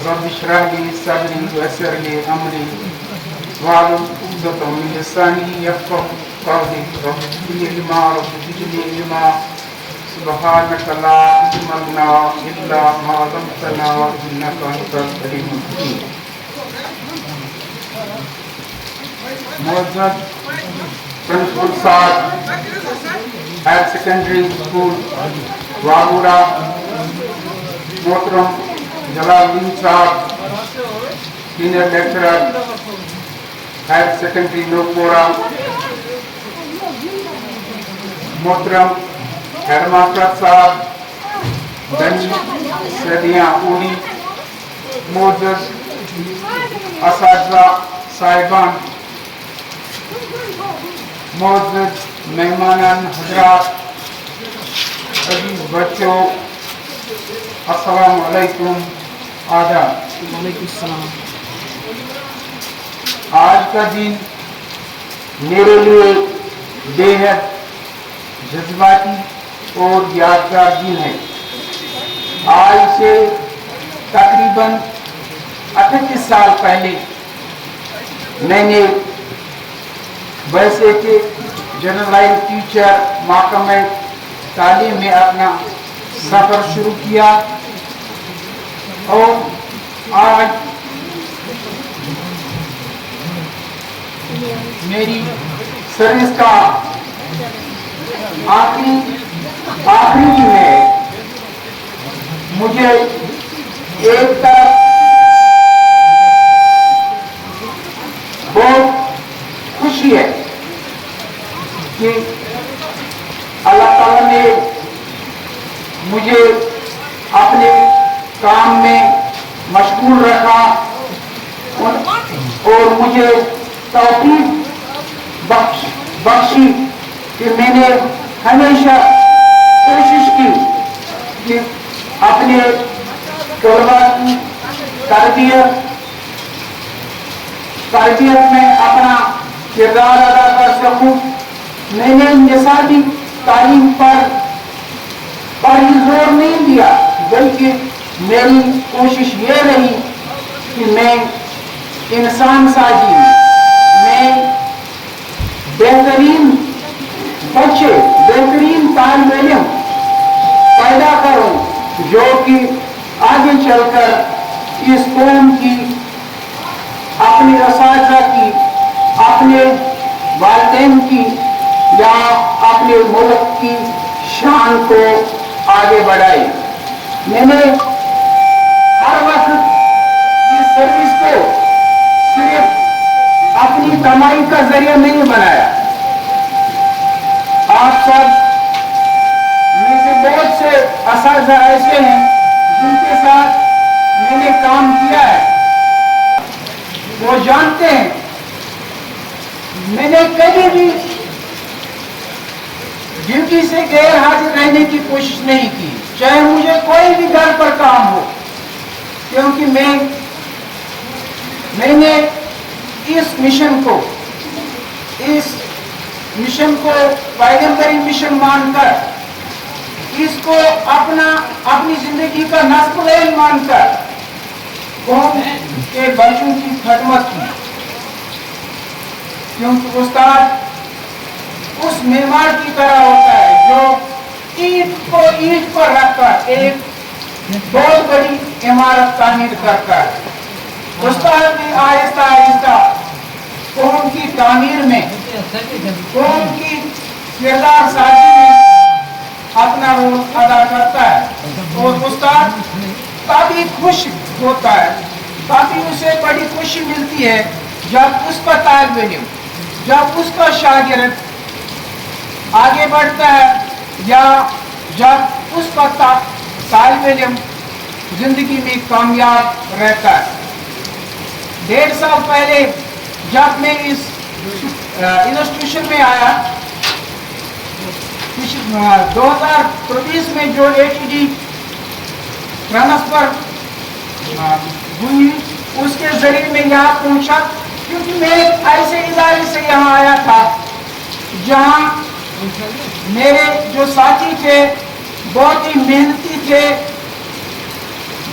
رب اشرح لي صدري ويسر لي امري واحلل عقدة من لساني يفقهوا قولي رب اغفر لي رب زدني علما سبحانك لا علم لنا الا ما علمتنا انك انت العليم الحكيم. معزز پرنسپل صاحب ہائر سیکنڈری اسکول واگوڑا، محترم جلال الدین صاحب senior lecturer higher secondary Nowpora, محترم ہیڈ ماسٹر صاحب بنی سیدیاں اوڑی، معزز اساتذہ صاحبان، معزز مہمانان حضرات، عزیز بچوں، السلام علیکم، آداب۔ وعلیکم السلام۔ آج کا دن میرے لیے بے حد جذباتی اور یادگار دن ہے۔ آج سے تقریباً 38 سال پہلے میں نے ویسے کہ جنرل لائن ٹیچر محکمہ تعلیم میں اپنا سفر شروع کیا، اور آج میری سروس کا آخری دن ہے۔ مجھے ایک طرف بہت خوشی ہے کہ اللہ تعالیٰ نے مجھے اپنے کام میں مشغول رکھا اور مجھے توفیق بخشی کہ میں نے ہمیشہ کوشش کی کہ اپنے طلباء کی تربیت میں اپنا کردار ادا کر سکوں۔ میں نے نصابی تعلیم پر زور نہیں دیا، بلکہ میری کوشش یہ رہی کہ میں انسان سازی میں بہترین بچے، بہترین طالب علم پیدا کروں، جو کہ آگے چل کر اس قوم کی، اپنے اساتذہ کی، اپنے والدین کی یا اپنے ملک کی شان کو آگے بڑھائی۔ میں نے ہر وقت اس سروس کو صرف اپنی کمائی کا ذریعہ نہیں بنایا۔ آپ سب میں سے بہت سے اساتذہ ایسے ہیں جن کے ساتھ میں نے کام کیا ہے، وہ جانتے ہیں میں نے کبھی بھی ڈیوٹی سے غیر حاضر رہنے کی کوشش نہیں کی، چاہے مجھے کوئی بھی گھر پر کام ہو، کیونکہ میں نے اس مشن کو پیغمبری مشن مان کر، اس کو اپنی زندگی کا نصب العین مان کر قوم کے بچوں کی خدمت کی، کیونکہ استاد اس معمار کی طرح ہوتا ہے جو اینٹ پر رکھ کر ایک بہت بڑی عمارت تعمیر کرتا ہے۔ استاد نے آہستہ آہستہ قوم کی تعمیر میں، قوم کی کردار سازی میں اپنا رول ادا کرتا ہے، اور استاد کافی خوش ہوتا ہے، کافی اسے بڑی خوشی ملتی ہے جب اس کا طالب علم، جب اس کا شاگرد آگے بڑھتا ہے، یا جب اس کا طالب علم زندگی میں کامیاب رہتا ہے۔ 1.5 سال پہلے جب میں اس انسٹیٹیوشن میں آیا، 2023 میں جو ATD ٹرانسفر ہوئی، اس کے ذریعے میں یہاں پہنچا، کیونکہ میں ایک ایسے ادارے سے یہاں آیا تھا جہاں میرے جو ساتھی تھے بہت ہی محنتی تھے،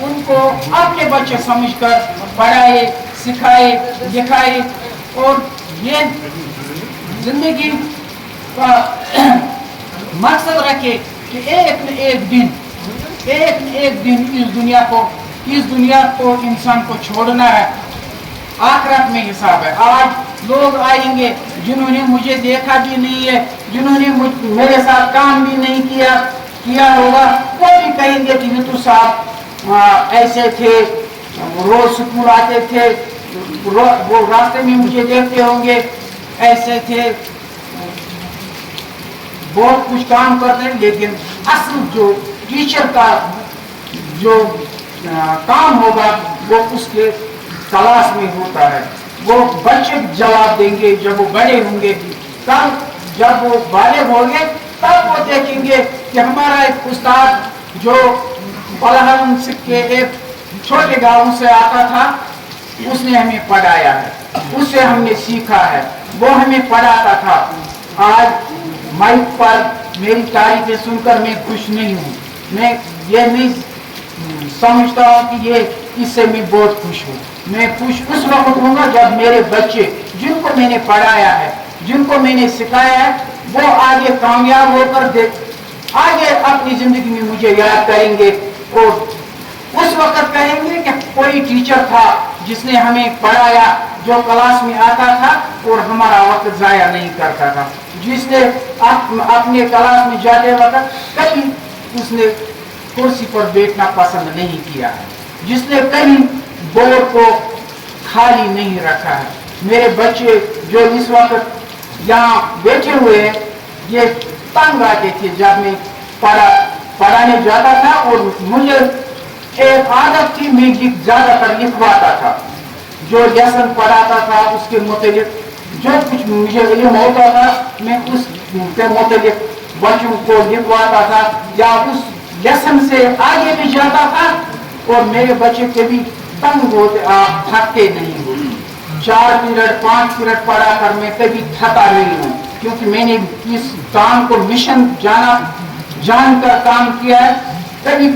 ان کو اپنے بچے سمجھ کر پڑھائے، سکھائے، دکھائے اور یہ زندگی کا مقصد رکھے کہ ایک نہ ایک دن اس دنیا کو انسان کو چھوڑنا ہے، آخرت میں حساب ہے۔ آج لوگ آئیں گے جنہوں نے مجھے دیکھا بھی نہیں ہے، جنہوں نے میرے ساتھ کام بھی نہیں کیا ہوگا، وہ بھی کہیں گے کہ نیتو صاحب ایسے تھے، روز سکول آتے تھے، وہ راستے میں مجھے دیکھتے ہوں گے، ایسے تھے، بہت کچھ کام کرتے ہیں۔ لیکن اصل جو ٹیچر کا جو کام ہوگا وہ اس کے کلاس میں ہوتا ہے۔ وہ بچے جواب دیں گے جب وہ بڑے ہوں گے، تب جب وہ بالغ ہوں گے تب وہ دیکھیں گے کہ ہمارا ایک استاد جو پلہن کے ایک چھوٹے گاؤں سے آتا تھا، اس نے ہمیں پڑھایا ہے، اس سے ہم نے سیکھا ہے، وہ ہمیں پڑھاتا تھا۔ آج مائک پر میری تعریفیں سن کر میں خوش نہیں ہوں، میں یہ نہیں سمجھتا ہوں کہ اس سے میں بہت خوش ہوں۔ میں خوش اس وقت ہوں گا جب میرے بچے جن کو میں نے پڑھایا ہے، جن کو میں نے سکھایا ہے، وہ آگے کامیاب ہو کر آگے اپنی زندگی میں مجھے یاد کریں گے اور اس وقت کہیں گے کہ کوئی ٹیچر تھا جس نے ہمیں پڑھایا، جو کلاس میں آتا تھا اور ہمارا وقت ضائع نہیں کرتا تھا، جس نے اپنے کلاس میں جاتے وقت کبھی اس نے کرسی پر بیٹھنا پسند نہیں کیا ہے، جس نے کہیں بورڈ کو خالی نہیں رکھا ہے۔ میرے بچے جو اس وقت یہاں بیٹھے ہوئے ہیں، یہ تنگ آتے تھے جب میں پڑھانے جاتا تھا اور مجھے ایک عادت تھی، میں زیادہ تر لکھواتا تھا، جو لیسن پڑھاتا تھا اس کے متعلق جو کچھ مجھے علم ہوتا تھا میں اس کے متعلق بچوں کو لکھواتا تھا یا اس لیسن سے آگے بھی جاتا تھا، اور میرے بچے کبھی تنگ ہوتے تھکتے نہیں ہوتے۔ 4 پیریڈ 5 پیریڈ پڑھا کر میں کبھی تھکا نہیں ہوں، کیونکہ میں نے اس کام کو مشن جان کر کام کیا ہے۔ کبھی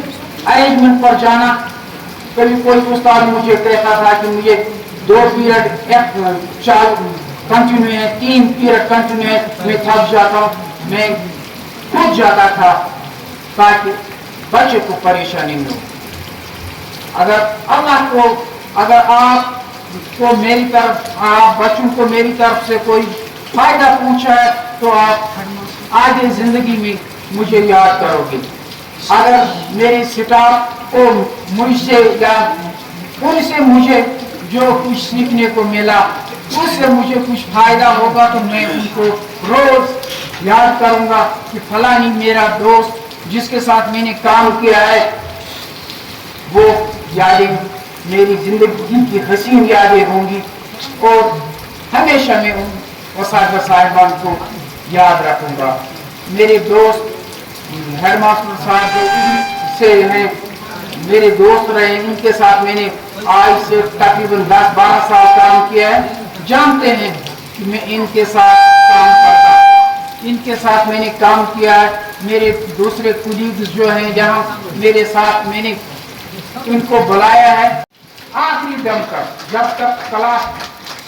ارینجمنٹ پر جانا، کبھی کوئی استاد مجھے کہتا تھا کہ مجھے 2 پیریڈ کنٹینیو ہے، 3 پیریڈ کنٹینیو ہے، میں تھک جاتا ہوں، میں خود جاتا تھا تاکہ بچے کو پریشانی نہ ہو۔ اگر آپ کو میری طرف، آپ بچوں کو میری طرف سے کوئی فائدہ پہنچا ہے تو آپ آگے زندگی میں مجھے یاد کرو گے۔ اگر میرے سٹاف کو مجھ سے یا ان سے مجھے جو کچھ سیکھنے کو ملا، اس سے مجھے کچھ فائدہ ہوگا تو میں ان کو روز یاد کروں گا کہ فلانی میرا دوست جس کے ساتھ میں نے کام کیا ہے، وہ یادیں میری زندگی کی حسین یادیں ہوں گی، اور ہمیشہ میں ان اساتذہ صاحبان کو یاد رکھوں گا۔ میرے دوست ہیڈ ماسٹر صاحب جو سے ہیں، میرے دوست رہے، ان کے ساتھ میں نے آج سے تقریباً 10-12 سال کام کیا ہے، جانتے ہیں کہ میں ان کے ساتھ کام کرتا ہوں، ان کے ساتھ میں نے کام کیا ہے۔ میرے دوسرے کولیگز جو ہیں جہاں میرے ساتھ، میں نے ان کو بلایا ہے آخری دم تک، جب تک کلاس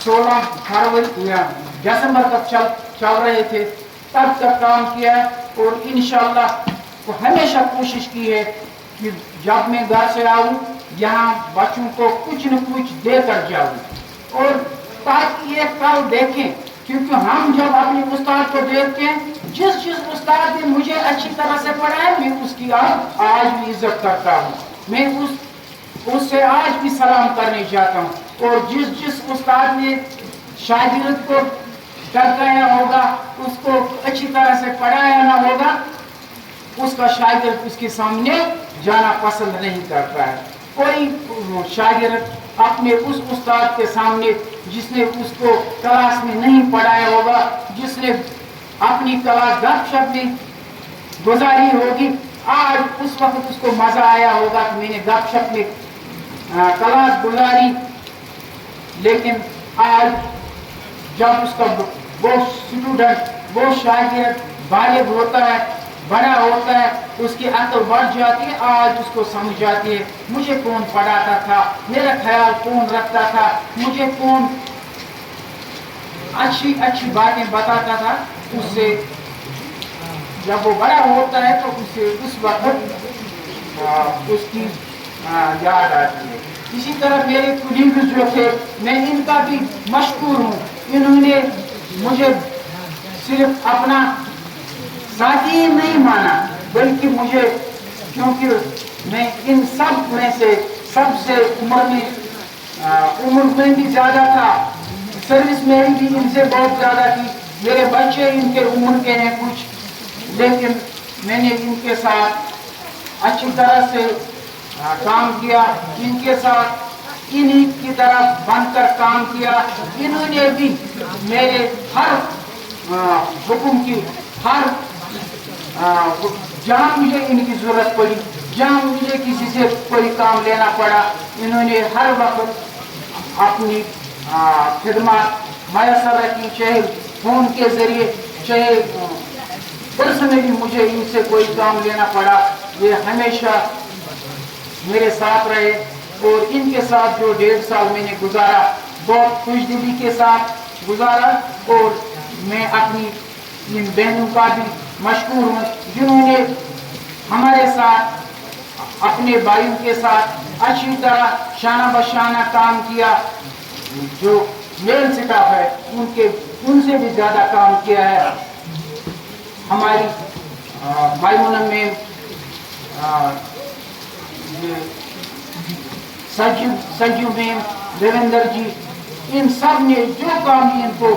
16 فروری یا دسمبر تک چل رہے تھے تب تک کام کیا ہے، اور انشاءاللہ ہمیشہ کوشش کی ہے کہ جب میں گھر سے آؤں یہاں بچوں کو کچھ نہ کچھ دے کر جاؤں، اور تاکہ یہ کل دیکھیں، کیونکہ ہم جب اپنے استاد کو دیکھتے ہیں، جس استاد نے مجھے اچھی طرح سے پڑھایا میں اس کی آج بھی عزت کرتا ہوں، میں اس سے آج بھی سلام کرنے جاتا ہوں، اور جس استاد نے شاگرد کو ڈرایا ہوگا، اس کو اچھی طرح سے پڑھایا نہ ہوگا، اس کا شاگرد اس کے سامنے جانا پسند نہیں کرتا ہے۔ کوئی شاگرد اپنے اس استاد کے سامنے جس نے اس کو کلاس میں نہیں پڑھایا ہوگا، جس نے اپنی کلاس گپ شپ میں گزاری ہوگی، آج اس وقت اس کو مزہ آیا ہوگا کہ میں نے گپ شپ میں کلاس گزاری، لیکن آج جب اس کا وہ اسٹوڈنٹ، وہ شاگرد بالغ ہوتا ہے، بڑا ہوتا ہے اس کی عقل بڑھ جاتی ہے، آج اس کو سمجھ جاتی ہے مجھے کون پڑھاتا تھا، میرا خیال کون رکھتا تھا، مجھے کون اچھی اچھی باتیں بتاتا تھا. اس سے جب وہ بڑا ہوتا ہے تو اسے اس وقت اس کی یاد آتی ہے. اسی طرح میرے کولیگز جو تھے میں ان کا بھی مشکور ہوں، انہوں نے مجھے صرف اپنا ساتھی ہی نہیں مانا بلکہ مجھے، کیونکہ میں ان سب میں سے سب سے عمر میں بھی زیادہ تھا، سروس میری بھی ان سے بہت زیادہ تھی، میرے بچے ان کے عمر کے ہیں کچھ، لیکن میں نے ان کے ساتھ اچھی طرح سے کام کیا، ان کے ساتھ انہی کی طرح بن کر کام کیا. انہوں نے بھی میرے ہر حکم کی، ہر جہاں مجھے ان کی ضرورت پڑی، جہاں مجھے کسی سے کوئی کام لینا پڑا، انہوں نے ہر وقت اپنی خدمات میسر رکھی، چاہے فون کے ذریعے چاہے پرسنلی مجھے ان سے کوئی کام لینا پڑا، یہ ہمیشہ میرے ساتھ رہے. اور ان کے ساتھ جو 1.5 سال میں نے گزارا بہت خوش دلی کے ساتھ گزارا. اور میں اپنی ان بہنوں کا بھی مشکور ہوں جنہوں نے ہمارے ساتھ اپنے بھائیوں کے ساتھ اچھی طرح شانہ بشانہ کام کیا. جو میل سٹاف ہے ان سے بھی زیادہ کام کیا ہے. ہماری مائمونہ میں سنجیو میم، دیویندر جی، ان سب نے جو کام ان کو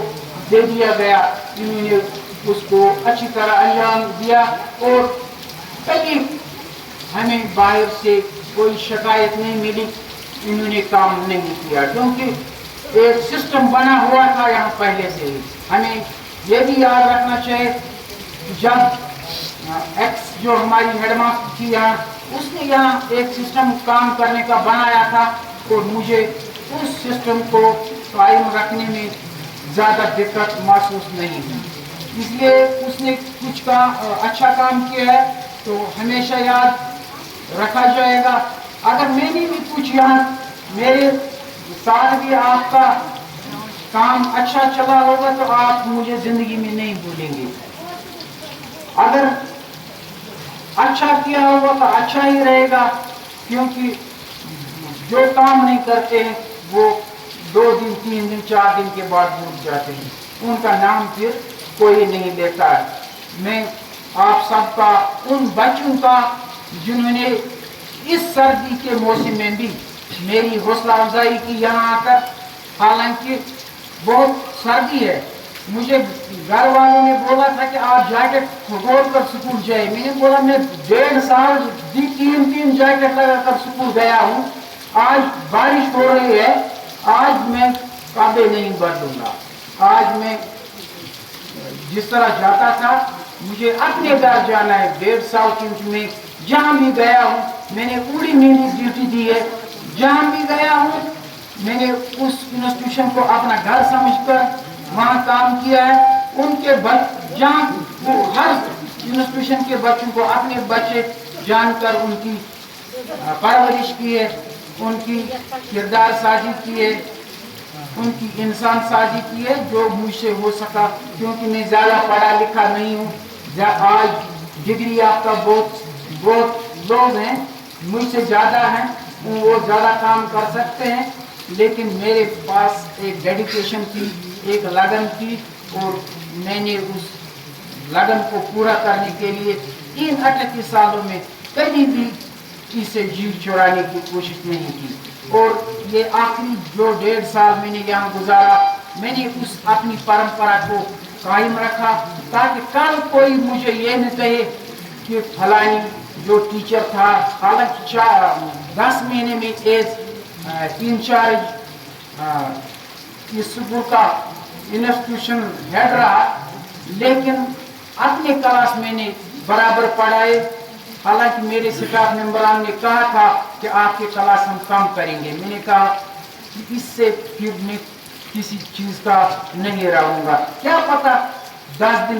دے دیا گیا انہوں نے اس کو اچھی طرح انجام دیا. اور کبھی ہمیں باہر سے کوئی شکایت نہیں ملی، انہوں نے کام نہیں کیا کیونکہ ایک سسٹم بنا ہوا تھا یہاں پہلے سے ہی. ہمیں یہ بھی یاد رکھنا چاہیے جب ایکس جو ہماری ہیڈ ماسٹر تھی یہاں، اس نے یہاں ایک سسٹم کام کرنے کا بنایا تھا اور مجھے اس سسٹم کو قائم رکھنے میں زیادہ دقت محسوس نہیں ہوئی. اس لیے اس نے کچھ اچھا کام کیا ہے تو ہمیشہ یاد رکھا جائے گا. اگر میں نے بھی کچھ یہاں میرے ساتھ بھی آپ کا کام اچھا چلا ہوگا تو آپ مجھے زندگی میں نہیں بھولیں گے. اگر اچھا کیا ہوگا تو اچھا ہی رہے گا، کیونکہ جو کام نہیں کرتے ہیں وہ 2 دن 3 دن 4 دن کے بعد بھول جاتے ہیں، ان کا نام پھر کوئی نہیں لیتا ہے. میں آپ سب کا، ان بچوں کا جنہوں نے اس سردی کے موسم میں بھی میری حوصلہ افزائی کی یہاں آ کر، حالانکہ بہت سردی ہے. مجھے گھر والوں نے بولا تھا کہ آپ جیکٹ کھول کر سکول جائے. میں نے بولا میں 1.5 سال 3 جیکٹ لگا کر سکول گیا ہوں، آج بارش ہو رہی ہے، آج میں کپڑے نہیں بدلوں گا. آج میں جس طرح جاتا تھا مجھے اپنے گھر جانا ہے. 1.5 سال کیونکہ میں جہاں بھی گیا ہوں میں نے پوری میری ڈیوٹی دی ہے. جہاں بھی گیا ہوں میں نے اس انسٹیٹیوشن کو اپنا گھر سمجھ کر وہاں کام کیا ہے. ان کے جہاں ہر انسٹیٹیوشن کے بچوں کو اپنے بچے جان کر ان کی پرورش کی ہے، ان کی کردار سازی کی ہے، ان کی انسان سازی کی ہے جو مجھ سے ہو سکا، کیونکہ میں زیادہ پڑھا لکھا نہیں ہوں. آج ڈگری یافتہ بہت لوگ ہیں مجھ سے زیادہ ہیں، وہ زیادہ کام کر سکتے ہیں، لیکن میرے پاس ایک ڈیڈیکیشن تھی، ایک لگن تھی، اور میں نے اس لگن کو پورا کرنے کے لیے 38 سالوں میں کبھی بھی اسے جیو چورانے کی کوشش نہیں کی. اور یہ آخری جو 1.5 سال میں نے یہاں گزارا میں نے اس اپنی پرمپرا کو قائم رکھا تاکہ کل کوئی مجھے یہ نہ کہے کہ فلانی جو ٹیچر تھا، حالانکہ 10 مہینے میں انچارج اس اسکول کا انسٹیٹیوشن ہیڈ رہا، لیکن اپنے کلاس میں نے برابر پڑھائے. حالانکہ میرے سٹاف ممبران نے کہا تھا کہ آپ کے کلاس ہم کم کریں گے، میں نے کہا کہ اس سے پھر میں کسی چیز کا نہیں رہوں گا. کیا پتا 10 دن